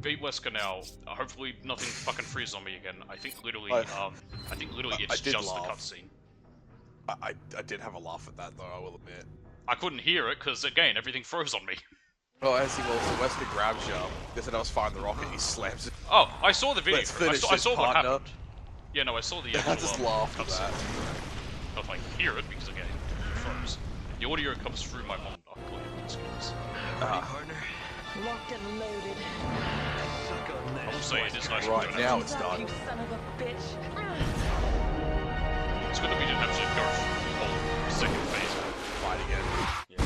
beat Wesker now. Hopefully nothing fucking freezes on me again. I think literally, it's did just the laugh. cutscene. I did have a laugh at that though, I will admit. I couldn't hear it because again everything froze on me. Oh, as he also Wesker grabs you. They said I was firing the rocket. He slams it. Oh, I saw the video. Let's I finish saw this, what partner. happened. Yeah, no, I saw the actual. I just laughed at cutscene. that. Not if I hear it because again it froze. The audio comes through my monitor. Partner? Locked and loaded. Suck on I will that. say it is nice. Right, we don't now have it's Fuck done. you, son of a bitch. It's good that we didn't have to go through the whole second phase. Fight again. Yeah.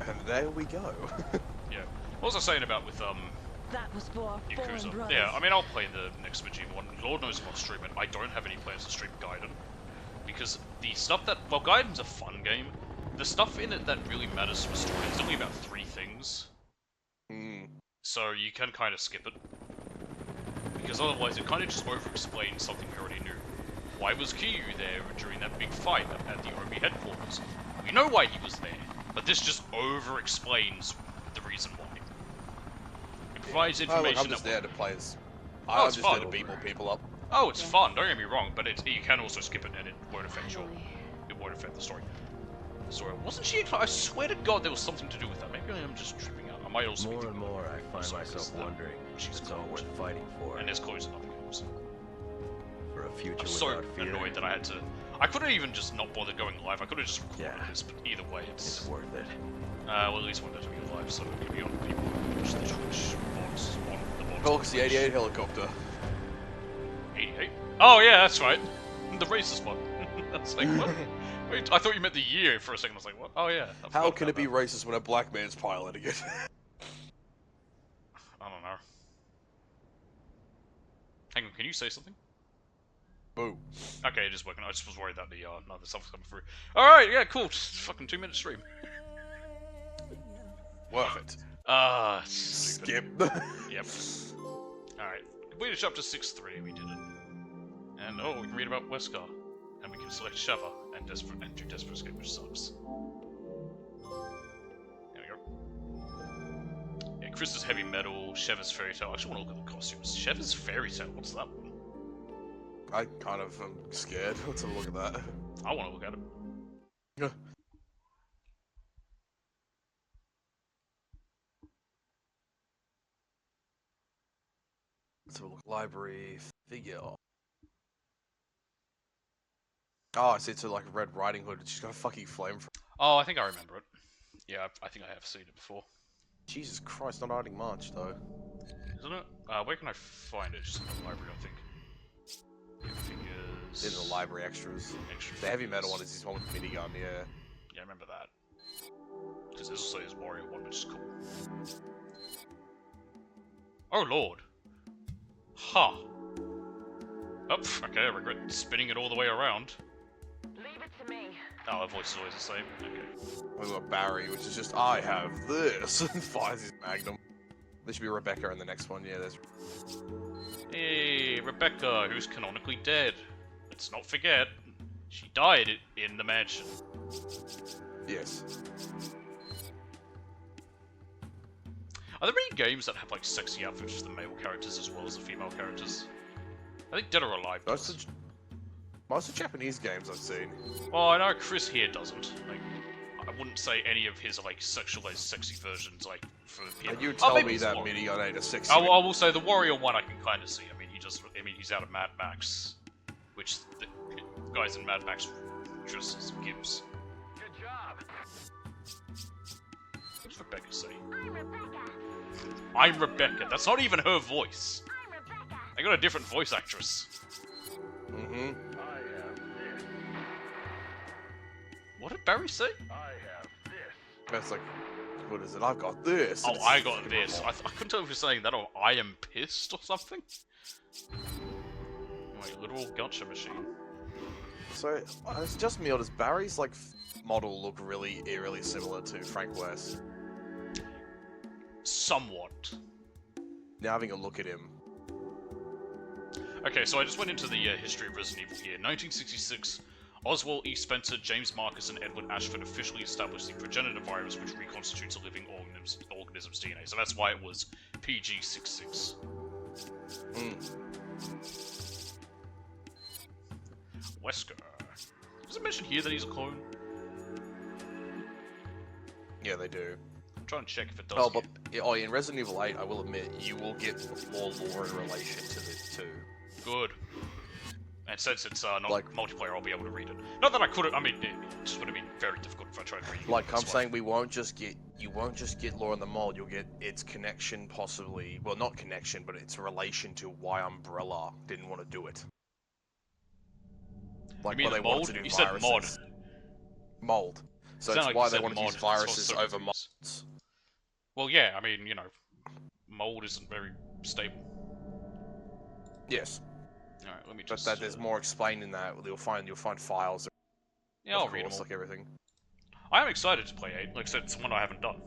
And there we go. Yeah. What was I saying about with That was for our fallen Yakuza? brothers. Yeah, I mean I'll play the next Majima one. Lord knows if I'll stream it. I don't have any plans to stream Gaiden. Because the stuff that Gaiden's a fun game. The stuff in it that really matters for story is only about 3 things. So you can kind of skip it. Because otherwise it kind of just over-explains something we already knew. Why was Kiryu there during that big fight at the Omi headquarters? We know why he was there, but this just over-explains the reason why. It provides Oh, information look, I'm just that... there to play as... Oh, I'm it's just fun. there to beat more people up. Oh, it's fun, don't get me wrong, but you can also skip it and it won't affect it won't affect the story. Wasn't she... I swear to God there was something to do with that. Maybe I'm just tripping out. I might also be More and thinking more, I find Sorry, myself that- wondering she's if it's all cloned. worth fighting for. And there's clothes in other games. For a future I'm so without fear, annoyed that I had to... I could have even just not bothered going live. I could have just recorded Yeah. this, but either way, it's it's... worth it. well, at least one doesn't be live, so maybe on people who watch the Twitch box on the box. Galaxy 88 helicopter. 88? Oh, yeah, that's right. The racist one. That's like, what? Wait, I thought you meant the year for a second. I was like, what? Oh, yeah. I How forgot can it about be that. racist when a black man's piloting it? I don't know. Hang on, can you say something? Boo. Okay, it is working. I just was worried that the other stuff was coming through. Alright, yeah, cool. Just fucking 2-minute stream. Worth it. Stupid. Skip. Yep. Alright. Completed chapter 6-3, we did it. And oh, we can read about Wesker. And we can select Sheva and do Desperate Escape, which sucks. There we go. Yeah, Chris is Heavy Metal, Sheva's Fairy Tale. I actually want to look at the costumes. Sheva's Fairy Tale, what's that one? I kind of am scared. Let's have a look at that. I want to look at it. Yeah. Let's have a look. Library figure. Oh, I see. It's like a Red Riding Hood. She's got a fucking flame. Oh, I think I remember it. Yeah, I think I have seen it before. Jesus Christ, not hiding much though. Isn't it? Where can I find it? Just in the library, I think. Yeah, figures. In the library extras. Extra The heavy metal figures. one is this one with the minigun, yeah. Yeah, I remember that. Because there's also his warrior one, which is cool. Oh lord. Huh. Oh, okay, I regret spinning it all the way around. Leave it to me. Oh, her voice is always the same. Okay. We've got Barry, which is just, I have this, and fires his magnum. There should be Rebecca in the next one, yeah, there's... Hey, Rebecca, who's canonically dead. Let's not forget, she died in the mansion. Yes. Are there any games that have like sexy outfits for the male characters as well as the female characters? I think Dead or Alive does. Most of Japanese games I've seen. Well, I know Chris here doesn't. Like, I wouldn't say any of his like sexualized, sexy versions like for people. And you tell maybe me it's that Warrior. minigun ain't a sexy. I will say the Warrior one I can kind of see. I mean, he's out of Mad Max, which the guys in Mad Max just as Gibbs. Good job. What does Rebecca say? I'm Rebecca. I'm Rebecca. That's not even her voice. I'm Rebecca. They got a different voice actress. Mm-hmm. I have this. What did Barry say? I have this. That's like, what is it? I've got this. Oh, It's I got fucking this. I remote. couldn't tell if you're saying that or I am pissed or something. Wait, literal gotcha machine. So, it's just me, or does Barry's like model look really eerily similar to Frank West? Somewhat. Now having a look at him. Okay, so I just went into the history of Resident Evil here. 1966, Oswald E. Spencer, James Marcus, and Edward Ashford officially established the progenitor virus which reconstitutes a living organism's DNA. So that's why it was PG-66. Wesker. Does it mention here that he's a clone? Yeah, they do. I'm trying to check if it does. Oh, but in Resident Evil 8, I will admit, you will get more lore in relation to this too. Good. And since it's not Like- multiplayer, I'll be able to read it. Not that I couldn't. I mean, it just would have been very difficult if I tried to read it. Like I'm That's why. saying, you won't just get lore in the mold. You'll get its connection, possibly. Well, not connection, but its relation to why Umbrella didn't want to do it. Like mean why the they wanted mold? to do You said viruses. Mold. So Sound it's like why you they said wanted to mod. use That's what viruses certain over things. molds. Well, yeah. I mean, you know, mold isn't very stable. Yes, All right, let me but just. that there's more explained in that. You'll find files. Yeah, I'll of read them course, all. like everything. I am excited to play 8. Like I said, it's one I haven't done.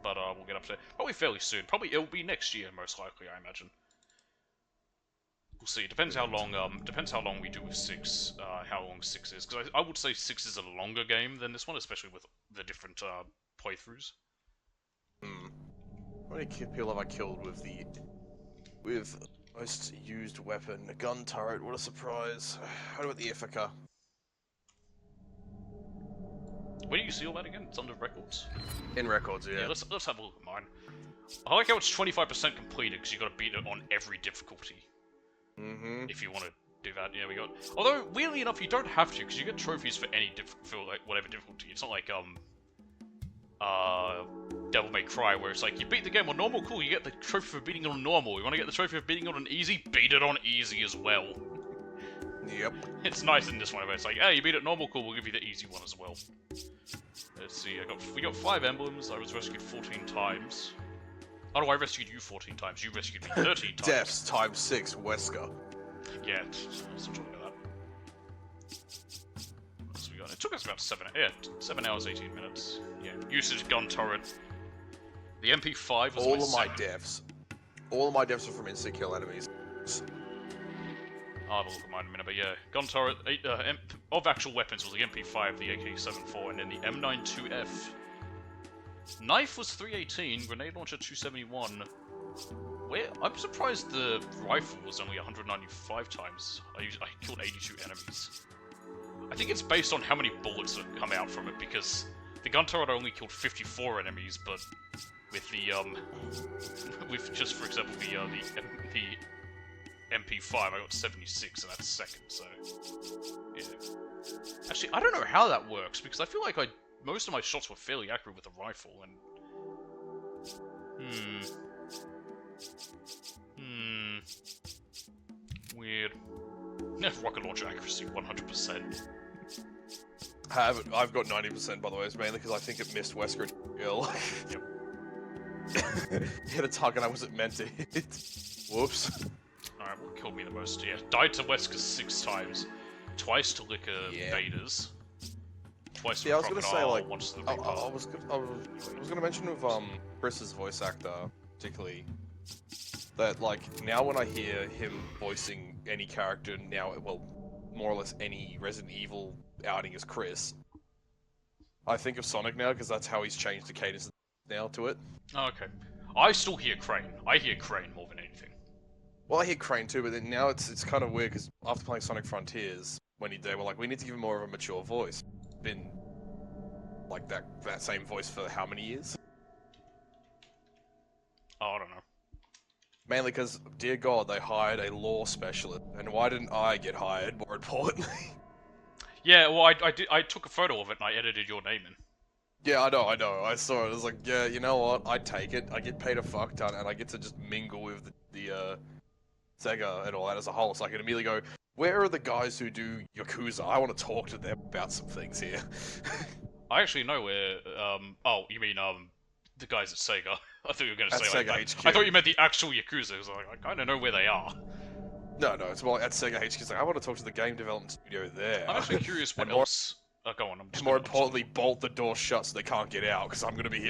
But we'll get up to it. Probably fairly soon. Probably it'll be next year, most likely, I imagine. We'll see. Depends how long. Depends how long we do with 6. How long 6 is, because I would say 6 is a longer game than this one, especially with the different playthroughs. How many people have I killed with most used weapon? A gun turret. What a surprise! How about the Ithaca? Where do you see all that again? It's under records. In records, yeah. Yeah, let's have a look at mine. I like how it's 25% completed because you got to beat it on every difficulty. Mm-hmm. If you want to do that, yeah, we got. Although weirdly enough, you don't have to because you get trophies for any for like whatever difficulty. It's not like Devil May Cry where it's like you beat the game on normal, cool. You get the trophy for beating it on normal. You want to get the trophy for beating it on easy, beat it on easy as well. Yep. It's nice in this one where it's like, hey, you beat it normal, cool. We'll give you the easy one as well. Let's see. We got 5 emblems. I was rescued 14 times. Oh no, I rescued you 14 times. You rescued me 13 times. Deaths times 6, Wesker. Yeah, let's not talk about that. What else we got? It took us about 7 hours, 18 minutes. Yeah, usage gun turret. The MP5 was All my of my second. deaths. All of my deaths are from insta-kill enemies. I'll have a look at mine in a minute, but yeah. Gun turret, of actual weapons was the MP5, the AK-74, and then the M92F. Knife was 318, grenade launcher 271. I'm surprised the rifle was only 195 times. I killed 82 enemies. I think it's based on how many bullets that come out from it, because the gun turret only killed 54 enemies, but with the with just for example the MP5 I got 76, and that's second. So yeah. Actually, I don't know how that works because I feel like most of my shots were fairly accurate with the rifle, and weird. Rocket launcher accuracy 100%. I've got 90% by the way. It's mainly because I think it missed Wesker kill. Yep. Hit a target I wasn't meant to hit. Whoops. Alright, what killed me the most? Yeah, died to Wesker 6 times. Twice to Liquor Yeah. Vaders. Twice to Yeah, I was gonna Crocodile, say, like, once to the I Reaper. was gonna mention with Chris's voice actor particularly that like now when I hear him voicing any character now, well, more or less any Resident Evil outing as Chris, I think of Sonic now because that's how he's changed the cadence now to it. Oh, okay. I still hear Crane. I hear Crane more than anything. Well, I hear Crane too, but then now it's kind of weird because after playing Sonic Frontiers, when they were like, we need to give him more of a mature voice. Been like that same voice for how many years? Oh, I don't know. Mainly because, dear God, they hired a law specialist, and why didn't I get hired? More importantly. Yeah, well, I took a photo of it and I edited your name in. Yeah, I know. I saw it. I was like, yeah, you know what? I take it. I get paid a fuck ton, and I get to just mingle with the Sega and all that as a whole. So I can immediately go, where are the guys who do Yakuza? I want to talk to them about some things here. I actually know where. Oh, you mean the guys at Sega? I thought you were going to At say like Sega that. HQ. I thought you meant the actual Yakuza. 'Cause I kind of know where they are. No, it's more like at Sega HQ. It's like, I want to talk to the game development studio there. I'm actually curious what And more- else. Go on. And more importantly, bolt the door shut so they can't get out, because I'm going to be here.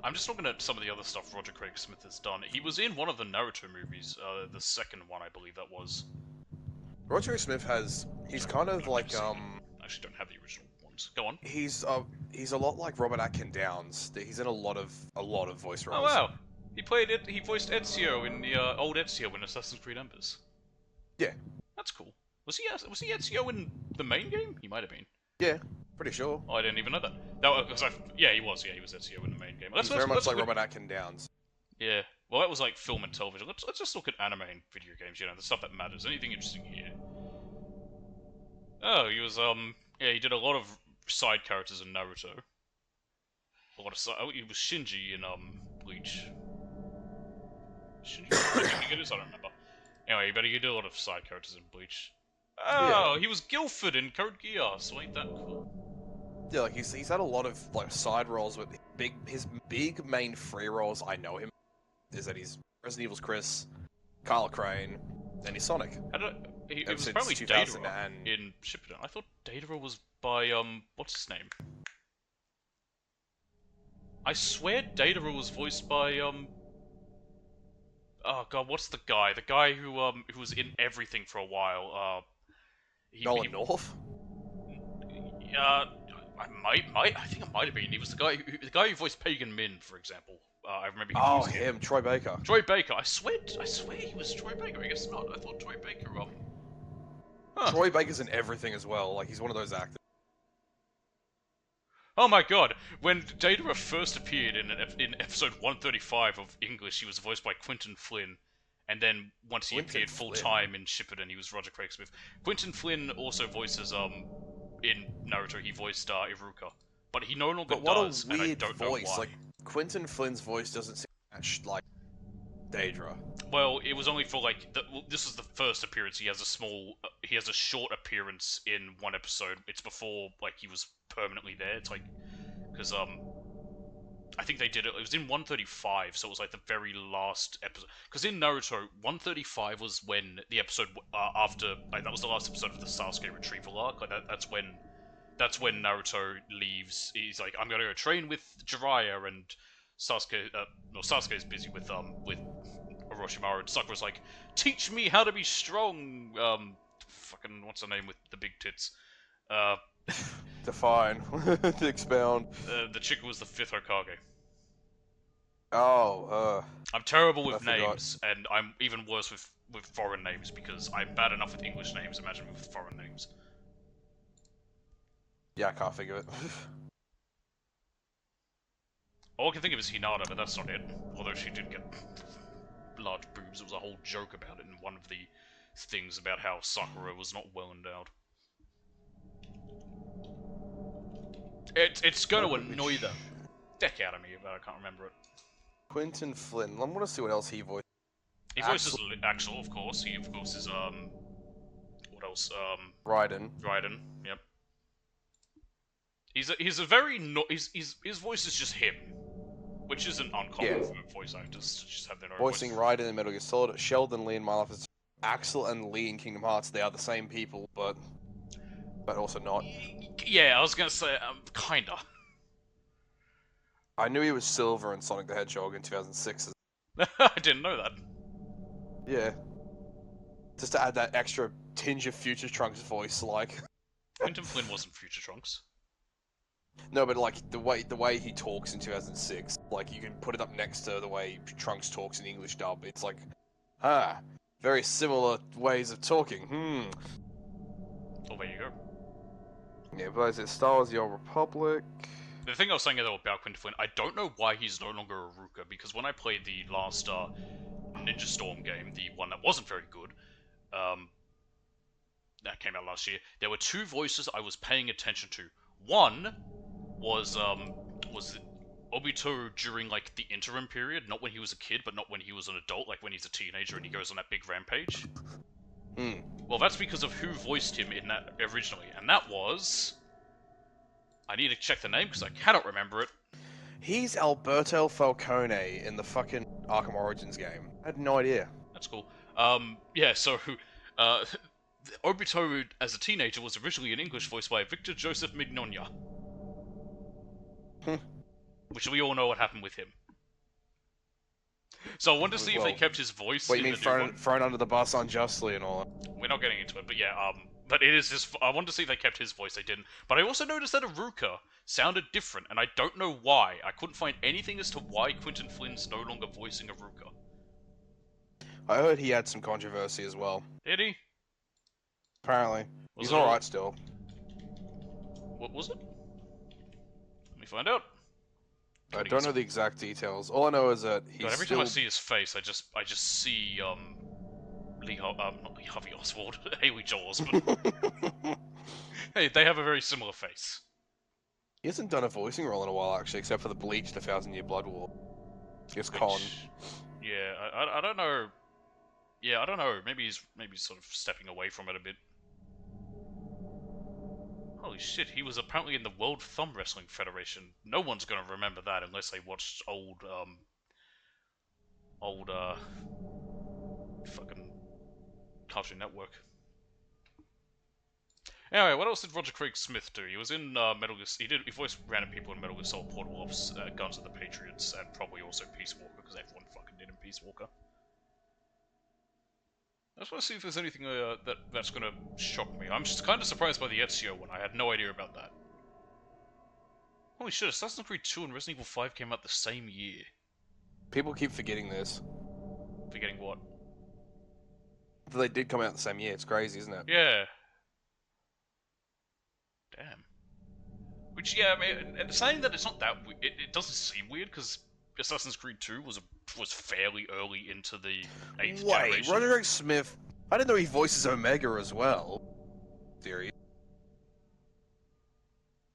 I'm just looking at some of the other stuff Roger Craig Smith has done. He was in one of the Naruto movies, the second one, I believe that was. Roger Smith has. He's kind of like I actually don't have the original ones. Go on. He's a lot like Robert Atkin Downs. He's in a lot of voice Oh roles. wow, he played it. He voiced Ezio in the old Ezio in Assassin's Creed Embers. Yeah. That's cool. Was he Ezio in the main game? He might have been. Yeah, pretty sure. Oh, I didn't even know that. Yeah, he was. Yeah, he was Ezio in the main game. He's very much like Robert Atkin Downs. Yeah. Well, that was like film and television. Let's just look at anime and video games. You know, the stuff that matters. Anything interesting here? Oh, he was yeah, he did a lot of side characters in Naruto. A lot of he was Shinji in Bleach. Shinji, I think it is. I don't remember. Anyway, but he did a lot of side characters in Bleach. Oh, he was Guilford in Code Geass. So ain't that cool? Yeah, like he's had a lot of like side roles, but his big main free roles I know him is that he's Resident Evil's Chris, Kyle Crane, and he's Sonic. It Ever was since apparently 2000 Datara and- in Shippuden. I thought Datara was by what's his name? I swear Datara was voiced by oh god, what's the guy? The guy who was in everything for a while. Nolan North. I think it might have been. He was the guy who voiced Pagan Min, for example. I remember. Oh, him, Troy Baker. Troy Baker. I swear he was Troy Baker. I guess not. I thought Troy Baker. Huh. Troy Baker's in everything as well. Like he's one of those actors. Oh my god! When Datara first appeared in episode 135 of English, he was voiced by Quentin Flynn, and then once he Quentin appeared full time in Shippuden, he was Roger Craig Smith. Quentin Flynn also voices in Naruto. He voiced Iruka, but he no longer But what does, a and I weird don't voice! know why. Like Quentin Flynn's voice doesn't seem to match like Daedra. Well, it was only for like this was the first appearance. He has a short appearance in one episode. It's before like he was permanently there. It's like because I think they did it. It was in 135, so it was like the very last episode. Because in Naruto, 135 was when the episode after like that was the last episode of the Sasuke retrieval arc. Like that's when Naruto leaves. He's like, I'm gonna go train with Jiraiya, and Sasuke's busy with Orochimaru, and Sakura's like, teach me how to be strong. Fucking what's her name with the big tits? Define. To expound. The chick who was the 5th Hokage. Oh, I'm terrible with I forgot. names, and I'm even worse with foreign names because I'm bad enough with English names. Imagine with foreign names. yeah, I can't think of it. All I can think of is Hinata, but that's not it. Although she did get large boobs. There was a whole joke about it in one of the things about how Sakura was not well endowed. It's going to annoy the heck out of me, but I can't remember it. Quentin Flynn. I want to see what else he voiced. He voices Axel, of course. He, of course, is, what else? Raiden. Raiden, yep. He's a very, his voice is just him. Which isn't uncommon for voice actors to just have their own Voicing voice. Raiden in Metal Gear Solid, Sheldon Lee in My Life is Axel and Lee in Kingdom Hearts. They are the same people, but also not. Yeah, I was gonna say, kinda. I knew he was Silver in Sonic the Hedgehog in 2006. I didn't know that. Yeah. Just to add that extra tinge of Future Trunks voice, like. Quentin Flynn wasn't Future Trunks. No, but like the way he talks in 2006, like you can put it up next to the way Trunks talks in English dub. It's like, very similar ways of talking. Oh, there you go. Yeah, but is it Star Wars: The Old Republic? The thing I was saying though about Quentin Flynn, I don't know why he's no longer a Ruka, because when I played the last Ninja Storm game, the one that wasn't very good, that came out last year, there were two voices I was paying attention to. One was Obito during like the interim period, not when he was a kid, but not when he was an adult, like when he's a teenager and he goes on that big rampage. Well, that's because of who voiced him in that originally, and that was... I need to check the name because I cannot remember it. He's Alberto Falcone in the fucking Arkham Origins game. I had no idea. That's cool. Yeah, so, Obito as a teenager was originally in English voiced by Victor Joseph Mignonia. Which we all know what happened with him. So I wanted to see if they Well, kept his voice What in you mean the new one. thrown under the bus unjustly and all that? We're not getting into it, but yeah, but it is just, I wanted to see if they kept his voice, they didn't. But I also noticed that Aruka sounded different, and I don't know why. I couldn't find anything as to why Quentin Flynn's no longer voicing Aruka. I heard he had some controversy as well. Did he? Apparently. Was He's it all- alright still. What was it? Let me find out. I don't know the exact details. All I know is that he's God, every still... time I see his face, I just see, not Lee Harvey Oswald, Haley Joel Osment. Hey, they have a very similar face. He hasn't done a voicing role in a while, actually, except for the Bleach, The 1,000-Year Blood War. It's Con. Which- Yeah, I don't know. Yeah, I don't know. Maybe he's sort of stepping away from it a bit. Holy shit, he was apparently in the World Thumb Wrestling Federation. No one's gonna remember that unless they watched old fucking Cartoon Network. Anyway, what else did Roger Craig Smith do? He was in Metal Gear. He voiced random people in Metal Gear Solid Portable Ops, Guns of the Patriots, and probably also Peace Walker because everyone fucking did in Peace Walker. I just want to see if there's anything that's gonna shock me. I'm just kind of surprised by the Ezio one. I had no idea about that. Holy shit! Assassin's Creed 2 and Resident Evil 5 came out the same year. People keep forgetting this. Forgetting what? They did come out the same year. It's crazy, isn't it? Yeah. Damn. Which, yeah, I mean, and saying that it's not that it doesn't seem weird because Assassin's Creed 2 was fairly early into the 8th Wait, generation. Roger Craig Smith... I didn't know he voices Omega as well. Theory.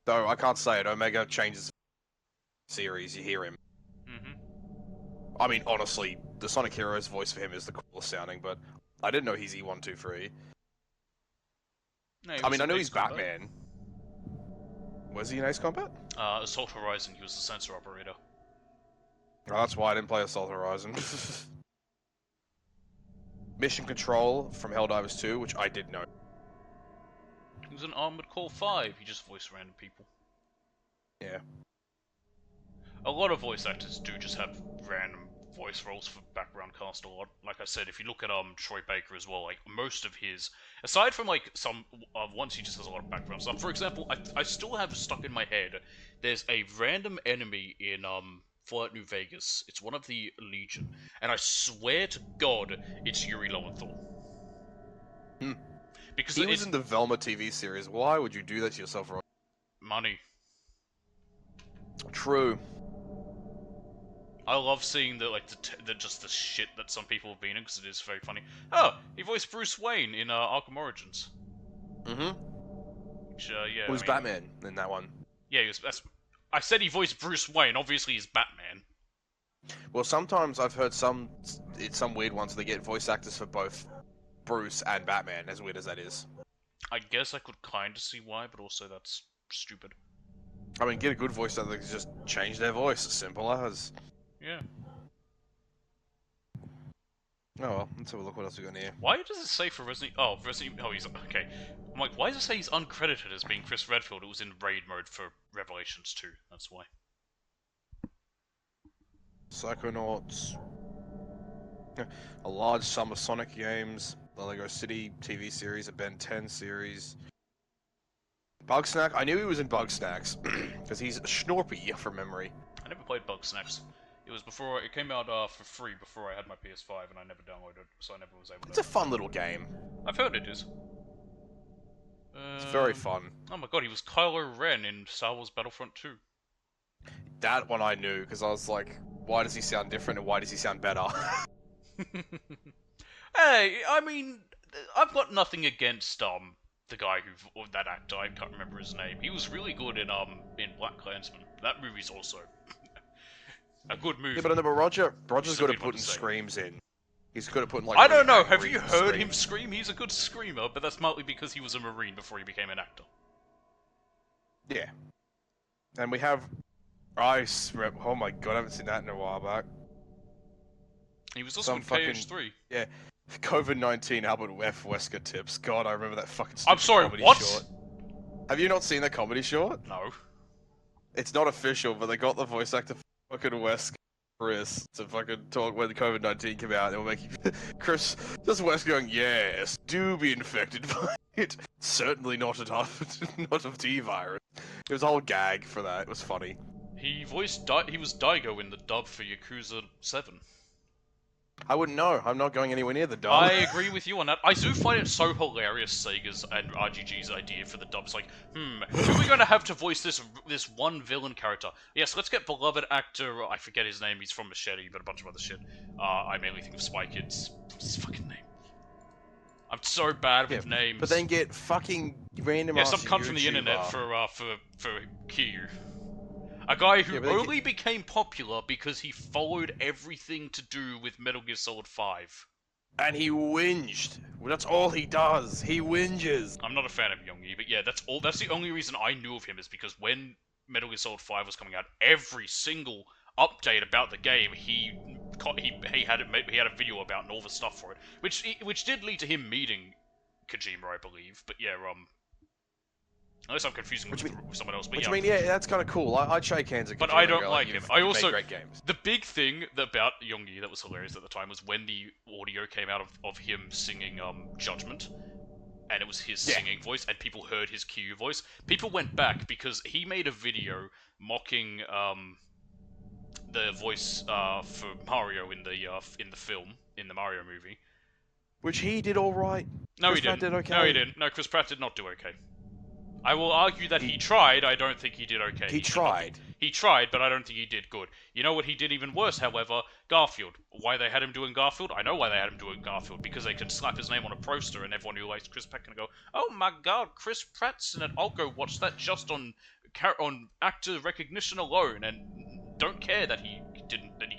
Though, I can't say it. Omega changes series, you hear him. Mm-hmm. I mean, honestly, the Sonic Heroes voice for him is the coolest sounding, but I didn't know he's E123. No, he I was mean, I in know Ace he's Combat. Batman. Was he in Ace Combat? Assault Horizon, he was the sensor operator. Oh, that's why I didn't play Assault Horizon. Mission Control from Helldivers 2, which I did know. He was in Armored Core 5, he just voiced random people. Yeah. A lot of voice actors do just have random voice roles for background cast a lot. Like I said, if you look at Troy Baker as well, like most of his, aside from like some ones he just has a lot of background stuff. For example, I still have stuck in my head. There's a random enemy in Fallout New Vegas. It's one of the Legion, and I swear to God, it's Yuri Lowenthal. Because He was it's in the Velma TV series. Why would you do that to yourself, Roy? money. True. I love seeing just the shit that some people have been in because it is very funny. Oh, he voiced Bruce Wayne in Arkham Origins. Mm-hmm. Which, yeah. Who's Batman in that one? Yeah, I said he voiced Bruce Wayne. Obviously, he's Batman. Well, sometimes I've heard some weird ones they get voice actors for both Bruce and Batman, as weird as that is. I guess I could kind of see why, but also that's stupid. I mean, get a good voice actor that can just change their voice. As simple as. Yeah. Oh well, let's have a look what else we got here. Why does it say for Resident? Oh, he's okay. I'm like, why does it say he's uncredited as being Chris Redfield? It was in raid mode for Revelations 2. That's why. Psychonauts. A large sum of Sonic games. The Lego City TV series, a Ben 10 series. Bugsnax. I knew he was in Bugsnax because he's Schnorpy from memory. I never played Bugsnax. It was before it came out for free before I had my PS5, and I never downloaded it, so I never was able to. It's a fun little game. I've heard it is. It's very fun. Oh my god, he was Kylo Ren in Star Wars Battlefront 2. That one I knew because I was like, why does he sound different and why does he sound better? Hey, I mean, I've got nothing against the guy or that actor. I can't remember his name. He was really good in Black Klansman. That movie's also a good movie. Yeah, but I know, but Roger's Just a good weird at one putting to say. screams in. He's good at putting like. I don't know. really Have angry you heard him screams. scream? He's a good screamer, but that's partly because he was a Marine before he became an actor. Yeah. And we have Ice Rep. Oh my god, I haven't seen that in a while back. He was also Some in fucking- KH3. COVID-19 Albert F. Wesker tips. God, I remember that fucking. I'm stupid sorry, comedy what? Short. Have you not seen that comedy short? No. It's not official, but they got the voice actor for fucking Wesker. Chris to fucking talk when the COVID-19 came out. They were making Chris just West going, yes, do be infected by it. Certainly not not of T virus. It was a whole gag for that. It was funny. He was Daigo in the dub for Yakuza 7. I wouldn't know. I'm not going anywhere near the dub. I agree with you on that. I do find it so hilarious, Sega's and RGG's idea for the dubs. Like, who are we going to have to voice this one villain character? Yes, let's get beloved actor, I forget his name, he's from Machete, but a bunch of other shit. I mainly think of Spy Kids. What's his fucking name? I'm so bad with names. But then get fucking random some cunt from the internet for Kiryu. A guy who only became popular because he followed everything to do with Metal Gear Solid 5. And he whinged. Well, that's all he does. He whinges. I'm not a fan of Youngie, but yeah, that's the only reason I knew of him is because when Metal Gear Solid 5 was coming out, every single update about the game he had a video about and all the stuff for it, which did lead to him meeting Kojima, I believe. But yeah, unless I'm confusing with someone else. But which yeah. I mean, yeah, that's kind of cool. I'd shake hands at Kojima. But I don't and go, like him. "You've I also made great games." The big thing about Youngie that was hilarious at the time was when the audio came out of him singing Judgment, and it was his singing voice, and people heard his Kiryu voice. People went back because he made a video mocking the voice for Mario in the film, in the Mario movie. Which he did all right. No, Chris he didn't. Pratt did okay. No, he didn't. No, Chris Pratt did not do okay. I will argue that he tried. I don't think he did okay. He tried. He tried, but I don't think he did good. You know what he did even worse, however? Garfield. Why they had him doing Garfield? I know why they had him doing Garfield. Because they can slap his name on a poster and everyone who likes Chris Pratt can go, oh my god, Chris Pratt's in it. I'll go watch that just on actor recognition alone, and don't care that he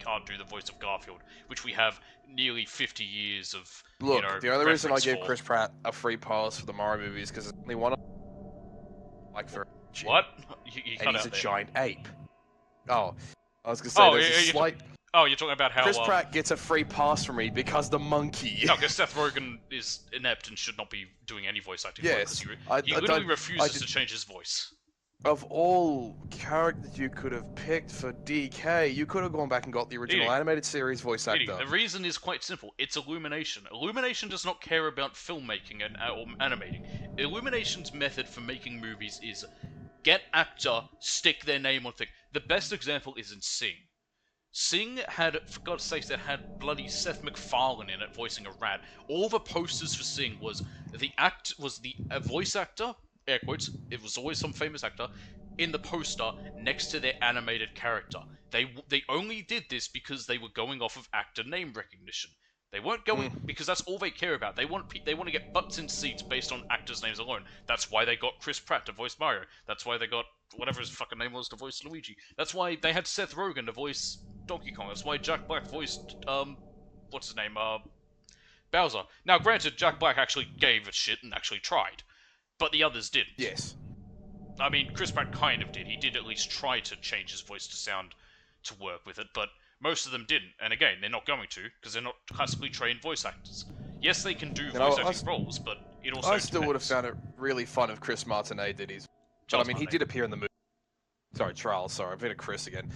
can't do the voice of Garfield, which we have nearly 50 years of. Look, the only reason I give for. Chris Pratt a free pass for the Mario movies is because it's only one of like for what? You and cut he's out a there. giant ape. Oh, I was gonna say there's a slight. You're talking about how Chris Pratt gets a free pass from me because the monkey. No, because Seth Rogen is inept and should not be doing any voice acting. Yes, he literally refuses to change his voice. Of all characters you could have picked for DK, you could have gone back and got the original animated series voice actor. The reason is quite simple. It's Illumination. Illumination does not care about filmmaking or animating. Illumination's method for making movies is get actor, stick their name on thing. The best example is in Sing. Sing had, for God's sakes, that had bloody Seth MacFarlane in it voicing a rat. All the posters for Sing was the voice actor, air quotes, it was always some famous actor, in the poster next to their animated character. They only did this because they were going off of actor name recognition. They weren't going because that's all they care about. They want to get butts in seats based on actors' names alone. That's why they got Chris Pratt to voice Mario. That's why they got whatever his fucking name was to voice Luigi. That's why they had Seth Rogen to voice Donkey Kong. That's why Jack Black voiced what's his name? Bowser. Now, granted, Jack Black actually gave a shit and actually tried, but the others didn't. Yes. I mean, Chris Pratt kind of did. He did at least try to change his voice to work with it, but most of them didn't. And again, they're not going to, because they're not classically trained voice actors. Yes, they can do voice acting roles, but it also I still would have found it really fun if Chris Martinet did his... But I mean, he did appear in the movie. Sorry, Charles, sorry, I've been a Chris again.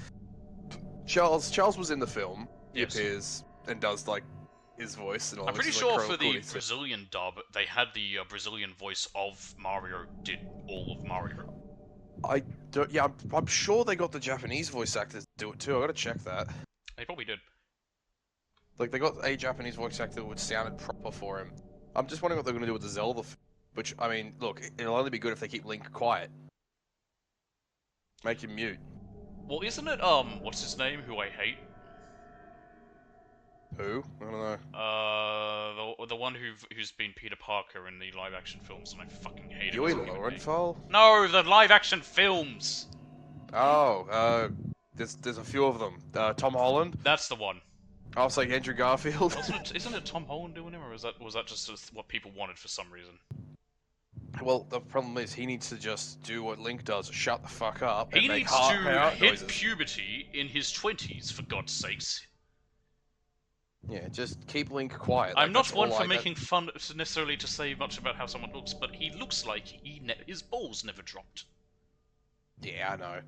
Charles was in the film. He appears and does, like, his voice and all. I'm pretty sure for the Brazilian dub, they had the Brazilian voice of Mario did all of Mario. I'm sure they got the Japanese voice actors to do it too. I gotta check that. They probably did. Like, they got a Japanese voice actor which sounded proper for him. I'm just wondering what they're gonna do with the Zelda, which, I mean, look, it'll only be good if they keep Link quiet. Make him mute. Well, isn't it, what's his name, who I hate? Who? I don't know. The one who's been Peter Parker in the live-action films, and I fucking hate Huey him. Lowenthal? No, the live-action films! Oh, there's a few of them. Tom Holland? That's the one. I was like Andrew Garfield. Isn't it Tom Holland doing him, or was that just what people wanted for some reason? Well, the problem is he needs to just do what Link does, shut the fuck up, He and make needs to hit noises. puberty in his 20s, for God's sakes. Yeah, just keep Link quiet. I'm not one for making fun necessarily to say much about how someone looks, but he looks like his balls never dropped. Yeah, I know.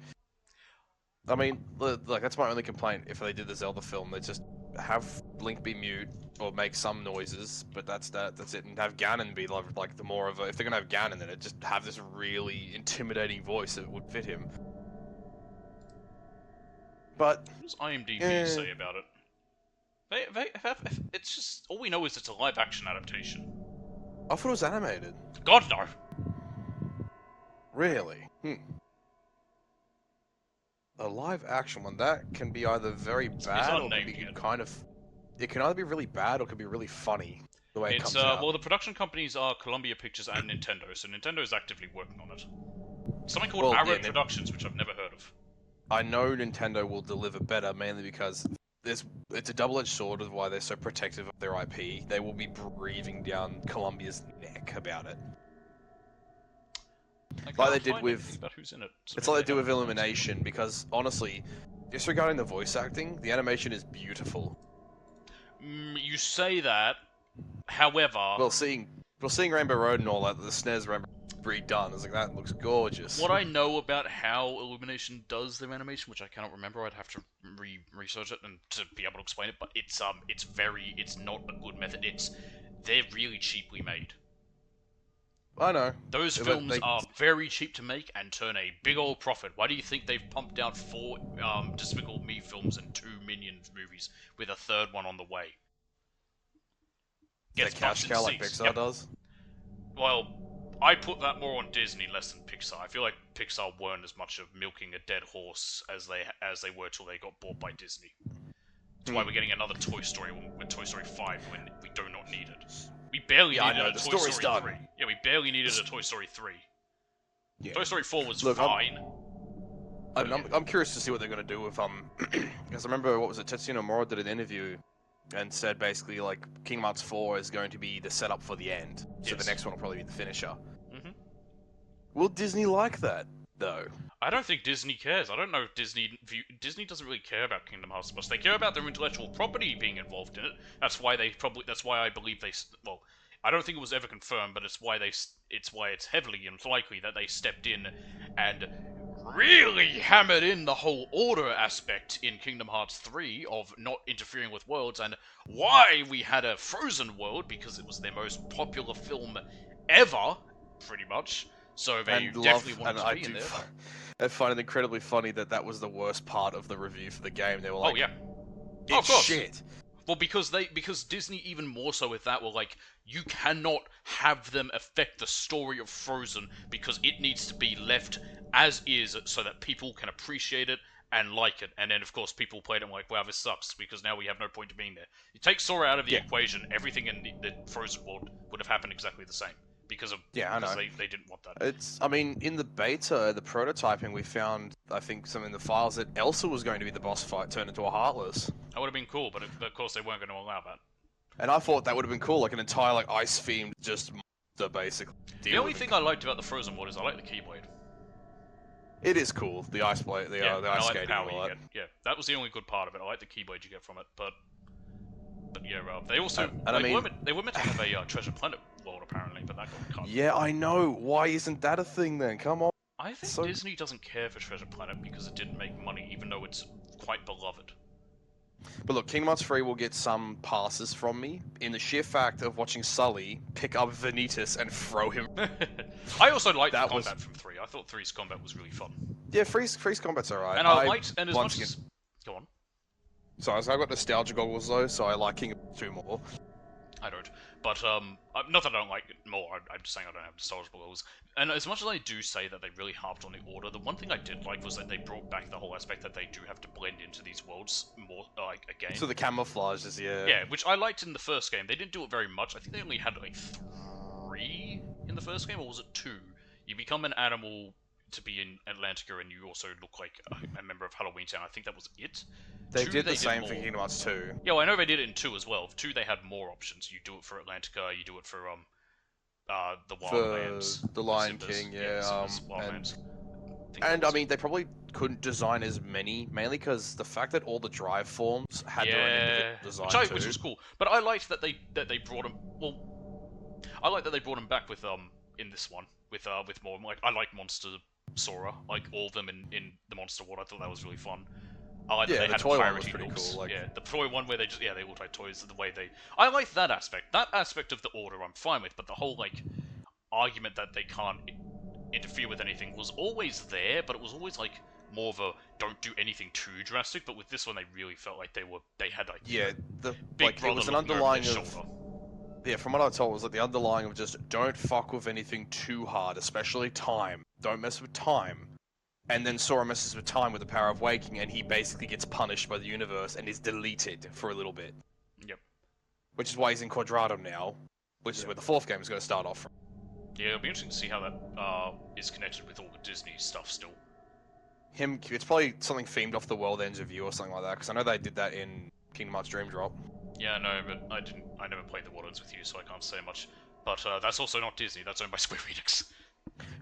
I mean, like that's my only complaint. If they did the Zelda film, they just have Link be mute or make some noises, but that's that. That's it, and have Ganon be like the more of a. If they're gonna have Ganon, then it just have this really intimidating voice that would fit him. But What does IMDb Yeah. say about it? It's just all we know is it's a live action adaptation. I thought it was animated. God no. Really? A live action one that can be either very bad or can unnamed be yet. kind of. It can either be really bad or can be really funny. The way it It's comes out. well, the production companies are Columbia Pictures and Nintendo, so Nintendo is actively working on it. Something called Well, Arrow yeah, Productions, which I've never heard of. I know Nintendo will deliver better, mainly because it's a double-edged sword of why they're so protective of their IP. They will be breathing down Columbia's neck about it. I Like can't they did find with- anything about who's in it. So It's maybe like they do with haven't announced it. Illumination, because honestly, disregarding the voice acting, the animation is beautiful. You say that, however, Well, seeing Rainbow Road and all that, the SNES Rainbow redone, it's like that looks gorgeous. what I know about how Illumination does their animation, which I cannot remember, I'd have to research it and to be able to explain it. But it's not a good method. They're really cheaply made. I know. Those But films they- are very cheap to make and turn a big old profit. Why do you think they've pumped out 4 Despicable Me films and 2 Minions movies with a third one on the way? The Gets cash butts in cow like seats. Pixar Yep. does. Well, I put that more on Disney, less than Pixar. I feel like Pixar weren't as much of milking a dead horse as they were till they got bought by Disney. That's why we're getting another Toy Story with Toy Story 5 when we do not need it. We barely Yeah, I needed know, a the Toy story's Story done. 3. Yeah, we barely needed a Toy Story 3. Yeah. Toy Story 4 was Look, fine. I'm curious to see what they're gonna do with because I remember what was it, Tetsuya Nomura did an interview and said basically like Kingdom Hearts 4 is going to be the setup for the end, so the Yes. next one will probably be the finisher. Mhm. Will Disney like that though? I don't think Disney cares. I don't know if Disney doesn't really care about Kingdom Hearts much. They care about their intellectual property being involved in it. That's why I believe well, I don't think it was ever confirmed, but it's why it's heavily and likely that they stepped in and really hammered in the whole order aspect in Kingdom Hearts 3 of not interfering with worlds, and why we had a Frozen world because it was their most popular film ever, pretty much. So they definitely wanted to be in there. I find it incredibly funny that that was the worst part of the review for the game. They were like, Oh yeah. it's Oh, of course. shit. Well, because Disney even more so with that were like, you cannot have them affect the story of Frozen because it needs to be left as is so that people can appreciate it and like it. And then of course people played it and were like, wow, this sucks because now we have no point of being there. You take Sora out of the Yeah. equation, everything in the Frozen world would have happened exactly the same because Yeah, I know. they didn't want that. I mean, in the beta, the prototyping, we found, I think, some in the files that Elsa was going to be the boss fight turned into a Heartless. That would have been cool, but of course they weren't going to allow that. And I thought that would have been cool, like an entire like ice-themed just monster, basically. The only thing I liked about the Frozen world is I like the Keyblade. It is cool, the ice blade, the and ice I like skating the power and all you that. get. Yeah, that was the only good part of it. I like the Keyblade you get from it, but yeah, they also And I mean- they were meant to have a Treasure Planet world apparently, but that got cut. Yeah, I know. Why isn't that a thing then? Come on. I think So- Disney doesn't care for Treasure Planet because it didn't make money, even though it's quite beloved. But look, Kingdom Hearts 3 will get some passes from me in the sheer fact of watching Sully pick up Vanitas and throw him. I also liked the That was- combat from 3. I thought 3's combat was really fun. Yeah, Freeze combat's alright. And I liked, and as once much as... Go on. Sorry, so I got nostalgia goggles though, so I like Kingdom Hearts 2 more. I don't. But, not that I don't like it more, I'm just saying I don't have nostalgia goggles. And as much as I do say that they really harped on the order, the one thing I did like was that they brought back the whole aspect that they do have to blend into these worlds more, like, again. So the camouflages, yeah. Yeah, which I liked in the first game. They didn't do it very much. I think they only had, like, 3 in the first game, or was it 2? You become an animal to be in Atlantica, and you also look like a member of Halloween Town. I think that was it. They 2, did the same for more. Kingdom Hearts 2. Yeah, well, I know they did it in 2 as well. 2, they had more options. You do it for Atlantica, you do it for, the Wildlands. The Lion Simba's- King, yeah, Simba's and- Wildlands. think And that I was- mean, they probably couldn't design as many, mainly because the fact that all the drive forms had their own individual design too. which was cool. But I liked that they brought him. Well, I like that they brought him back with in this one with more. Like I like monster Sora, like all of them in the Monster World. I thought that was really fun. I like that Yeah, they the had toy one was piratey pretty looks. cool, like- Yeah, the toy one where they just they look like toys. The way they, I like that aspect. That aspect of the Order I'm fine with, but the whole like argument that they can't interfere with anything was always there, but it was always like more of a don't do anything too drastic. But with this one, they really felt like they had like Yeah, the Big like it Brother was an looking over underlying their of shoulder. yeah. From what I was told, was like the underlying of just don't fuck with anything too hard, especially time. Don't mess with time. And then Sora messes with time with the power of waking, and he basically gets punished by the universe and is deleted for a little bit. Yep. Which is why he's in Quadratum now, which is where the fourth game is going to start off from. Yeah, it'll be interesting to see how that is connected with all the Disney stuff still. It's probably something themed off the World Ends of You or something like that, because I know they did that in Kingdom Hearts Dream Drop. Yeah, no, but I never played the Worlds with you, so I can't say much. But that's also not Disney. That's owned by Square Enix.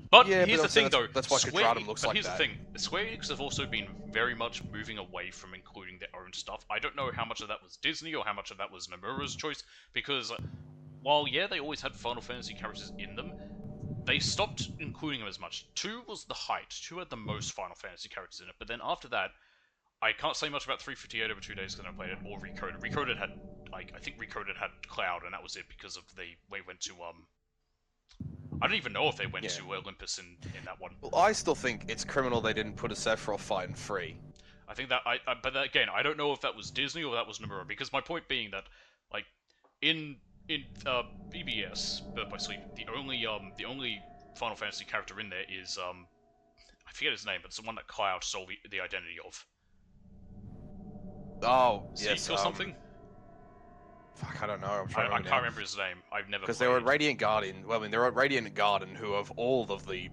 But Yeah, here's but the thing, that's- though. that's why Square Quadratum looks like here's that. the thing. Square Enix have also been very much moving away from including their own stuff. I don't know how much of that was Disney or how much of that was Nomura's choice, because while yeah, they always had Final Fantasy characters in them, they stopped including them as much. 2 was the height. 2 had the most Final Fantasy characters in it, but then after that, I can't say much about 358 over 2 days because I played it, or Recoded. Recoded had, like, I think Recoded had Cloud, and that was it because of they went to, I don't even know if they went Yeah. to Olympus in that one. Well, I still think it's criminal they didn't put a Sephiroth fight in 3. I think that, but then again, I don't know if that was Disney or that was Nomura, because my point being that, like, in BBS, Birth by Sleep, the only Final Fantasy character in there is, I forget his name, but it's the one that Cloud stole the identity of. Oh, Zeke yes. or something? Fuck, I don't know. I'm I trying to can't remember now. remember his name. I've never Because played. they were Radiant Guardian. Well, I mean, they were Radiant Garden, who of all of the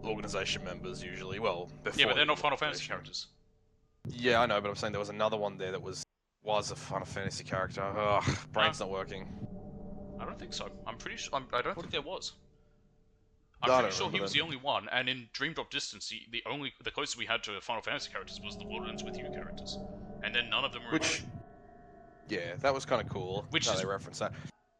organization members usually. Well, before. Yeah, but they're the not Final Fantasy organization. characters. Yeah, I know, but I'm saying there was another one there that was a Final Fantasy character. Ugh, brain's not working. I don't think so. I'm pretty sure. I don't think there was. I I'm don't pretty sure he remember was then. the only one. And in Dream Drop Distance, the closest we had to Final Fantasy characters was the World Ends With You characters, and then none of them were. Which, yeah, that was kind of cool. Which how is- they reference that.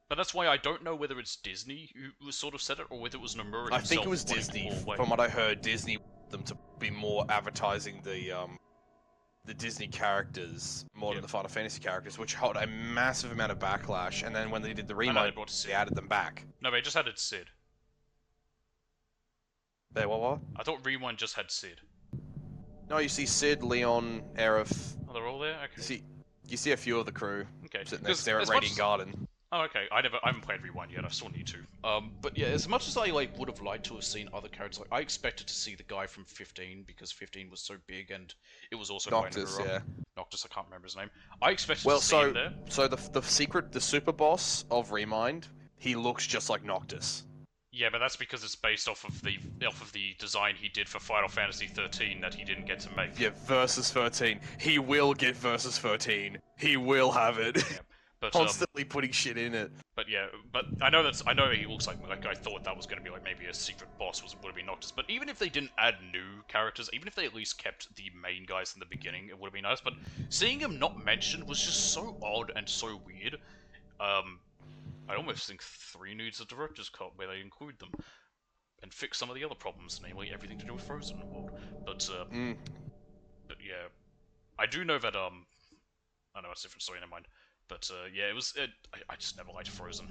But that's why I don't know whether it's Disney who was sort of said it, or whether it was Nomura himself. I think it was wanting to Disney. pull away. From what I heard, Disney wanted them to be more advertising the Disney characters more than Yep. the Final Fantasy characters, which had a massive amount of backlash. And then when they did the I know they remake, brought Sid. they added them back. No, they just had it Sid. They what? I thought Rewind just had Sid. No, you see Sid, Leon, Aerith. Oh, they're all there. Okay. You see a few of the crew Okay. sitting 'Cause next there at as much Radiant as- Garden. Oh, okay. I haven't played Rewind yet. I still need to. But yeah, as much as I would have liked to have seen other characters, I expected to see the guy from 15 because 15 was so big and it was also by Noctis, Nomura. yeah. Noctis, I can't remember his name. I expected Well, to see him there. so the super boss of Remind, he looks just like Noctis. Yeah, but that's because it's based off of the design he did for Final Fantasy 13 that he didn't get to make. Yeah, Versus 13. He will get Versus 13. He will have it. Yeah. But Constantly putting shit in it. But yeah, but I know he looks like I thought that was going to be like maybe a secret boss would have been Noctis. But even if they didn't add new characters, even if they at least kept the main guys from the beginning, it would have been nice. But seeing him not mentioned was just so odd and so weird. I almost think 3 needs a director's cut where they include them and fix some of the other problems, namely everything to do with Frozen World. But but yeah, I do know that I know it's a different story. Never mind. But yeah, I just never liked Frozen.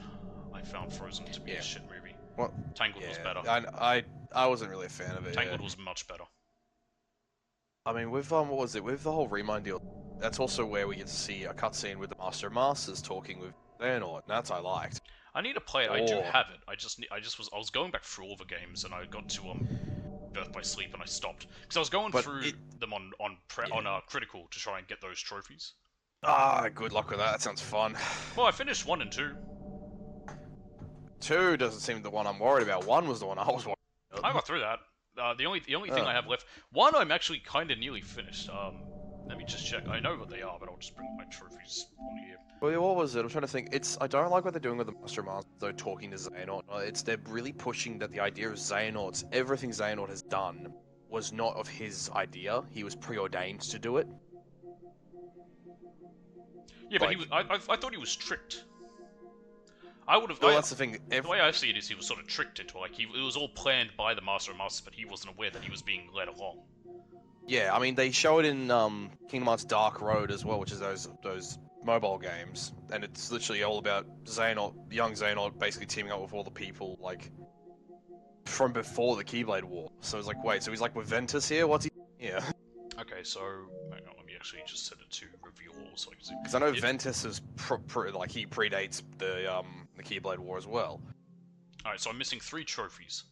I found Frozen to be a shit movie. What? Tangled was better. I wasn't really a fan of it. Tangled yeah. was much better. I mean, with what was it? With the whole Remind deal, that's also where we get to see a cutscene with the Master of Masters talking with Xehanort, and that's I liked. I need to play it. I do Oh. have it. I was going back through all the games and I got to Birth by Sleep and I stopped because I was going But through them on Critical to try and get those trophies. Ah, good luck with that. That sounds fun. Well, I finished 1 and 2. 2 doesn't seem the one I'm worried about. 1 was the one I was worried about. I got through that. The only thing Oh. I have left, 1 I'm actually kind of nearly finished. Let me just check. I know what they are, but I'll just bring my trophies on here. Well, yeah, what was it? I'm trying to think. I don't like what they're doing with the Master of Masters, though, talking to Xehanort. They're really pushing that the idea of Xehanort's, everything Xehanort has done was not of his idea. He was preordained to do it. Yeah, but Like- he was. I thought he was tricked. I would have. Well, that's the thing. The way I see it is he was sort of tricked into it. Like it was all planned by the Master of Masters, but he wasn't aware that he was being led along. Yeah, I mean they show it in Kingdom Hearts Dark Road as well, which is those mobile games, and it's literally all about Xehanort, young Xehanort, basically teaming up with all the people like from before the Keyblade War. So it's like, wait, so he's like with Ventus here? What's he? Yeah, Okay, so hang on, let me actually just set it to reveal all so I can see. because I know Yeah. Ventus is like he predates the Keyblade War as well. Alright, so I'm missing 3 trophies.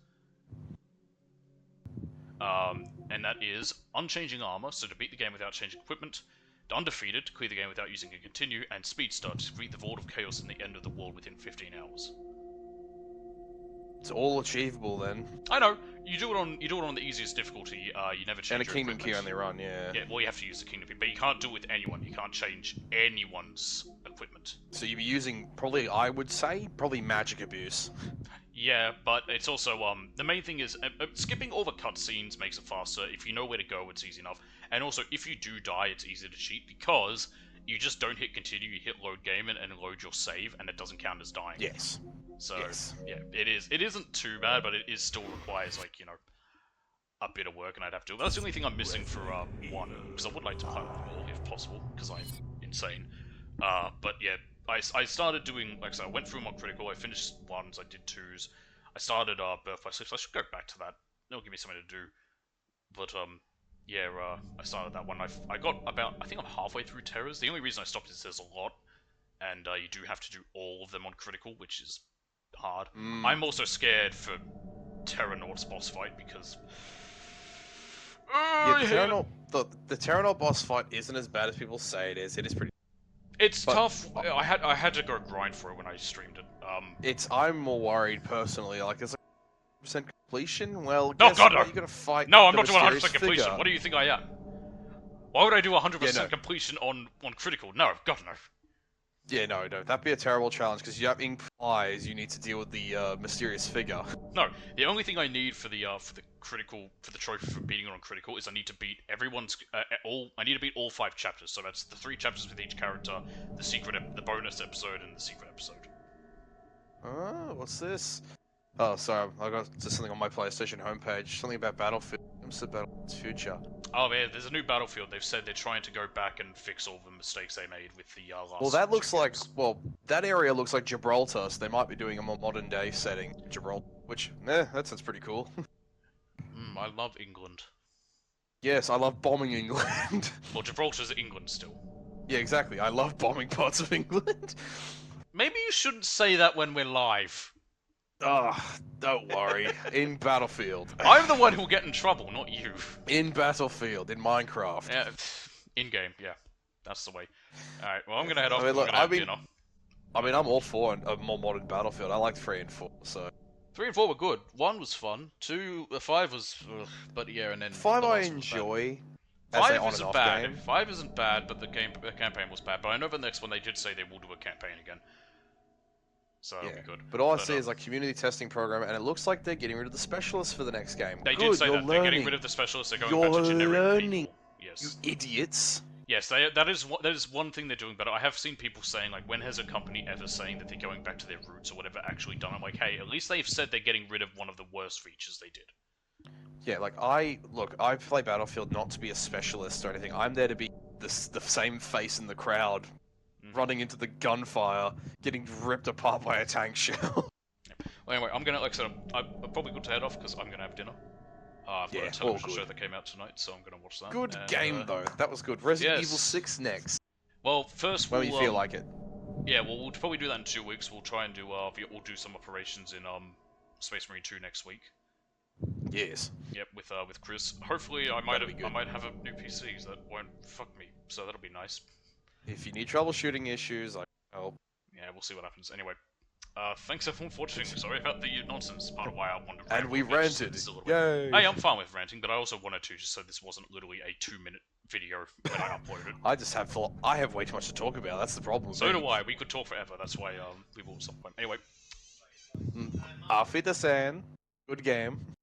And that is Unchanging Armor, so to beat the game without changing equipment, Undefeated, to clear the game without using a continue, and Speed Start, to beat the Vault of Chaos and the end of the world within 15 hours. It's all achievable then. I know, you do it on the easiest difficulty, you never change And a your Kingdom Key equipment. only run, yeah. Yeah, well you have to use the Kingdom Key, but you can't do it with anyone, you can't change anyone's equipment. So you'd be using probably, I would say, probably magic abuse. Yeah, but it's also, the main thing is, skipping all the cutscenes makes it faster. If you know where to go, it's easy enough. And also, if you do die, it's easy to cheat, because you just don't hit continue, you hit load game and load your save, and it doesn't count as dying. Yes. So, Yes. yeah, it isn't too bad, but it still requires, like, you know, a bit of work, and I'd have to. That's the only thing I'm missing for, 1, because I would like to play them all, if possible, because I'm insane. But yeah, I started doing, like I said, I went through them on Critical, I finished 1s, I did 2s, I started Birth by Sleep, so I should go back to that. It'll give me something to do. But, yeah, I started that one. I got about, I think I'm halfway through Terrors. The only reason I stopped is there's a lot, and you do have to do all of them on Critical, which is hard. I'm also scared for Terranaut's boss fight, because... Yeah, the Terranaut boss fight isn't as bad as people say it is. It is pretty. It's But- tough. I had to go grind for it when I streamed it. I'm more worried personally. Like, it's like percent completion. Well, No, guess God, what? no. You gotta fight. No, I'm the not doing 100% mysterious completion. figure. What do you think I am? Why would I do 100% Yeah, no. completion on Critical? No, God, no. Yeah, no, that'd be a terrible challenge because you implies you need to deal with the mysterious figure. No, the only thing I need for the trophy for beating it on Critical is I need to beat everyone's I need to beat all 5 chapters. So that's the 3 chapters with each character, the bonus episode, and the secret episode. Oh, what's this? Oh, sorry, I got just something on my PlayStation homepage. Something about Battlefield. It's about its future. Oh yeah, there's a new Battlefield. They've said they're trying to go back and fix all the mistakes they made with the last. Well, that looks 2 like games. that area looks like Gibraltar, so they might be doing a more modern day setting, Gibraltar. Which, that sounds pretty cool. I love England. Yes, I love bombing England. Well, Gibraltar's England still. Yeah, exactly. I love bombing parts of England. Maybe you shouldn't say that when we're live. Ah, don't worry. In Battlefield. I'm the one who'll get in trouble, not you. In Battlefield, in Minecraft. Yeah, in game, yeah, that's the way. All right, well I'm gonna head off. I mean, look, I'm gonna have I mean- dinner. I mean, I'm all for a more modern Battlefield. I like 3 and 4, so... 3 and 4 were good. 1 was fun. 5 was, but yeah, and then 5 the I last one was bad. enjoy. As an 5 on and isn't off bad. game. 5 isn't bad, but the campaign was bad. But I know the next one they did say they will do a campaign again. So that'll Yeah. be good. But all I see is like community testing program, and it looks like they're getting rid of the specialists for the next game. They Good, did say you're that they're getting learning. rid of the specialists. They're going You're back to generic learning. people. You Yes. idiots. Yes, that is one thing they're doing, but I have seen people saying, like, when has a company ever saying that they're going back to their roots or whatever actually done? I'm like, hey, at least they've said they're getting rid of one of the worst features they did. Yeah, like I play Battlefield not to be a specialist or anything. I'm there to be the same face in the crowd, Mhm. running into the gunfire, getting ripped apart by a tank shell. Well, anyway, I'm gonna, like I said, I'm probably good to head off because I'm gonna have dinner. I've got Yeah, a television all show good. that came out tonight, so I'm gonna watch that. Good and, game though. That was good. Resident yes. Evil 6 next. Well, first When we'll you feel like it. yeah, well, we'll probably do that in 2 weeks. We'll try and do we'll do some operations in Space Marine 2 next week. Yes. Yep, with Chris. Hopefully, I might That'll be I good. might have a new PC that won't fuck me, so that'll be nice. If you need troubleshooting issues, I can help. Yeah, we'll see what happens. Anyway, thanks everyone for watching. Sorry about the nonsense. Part of why I wanted to And rant we a bit, just so ranted. this is a little bit- Yay! Hey, I'm fine with ranting, but I also wanted to, just so this wasn't literally a 2-minute video when I uploaded it. I have way too much to talk about. That's the problem. with So me. do I. We could talk forever. That's why we will at some point. Anyway, Auf Wiedersehen. Good game.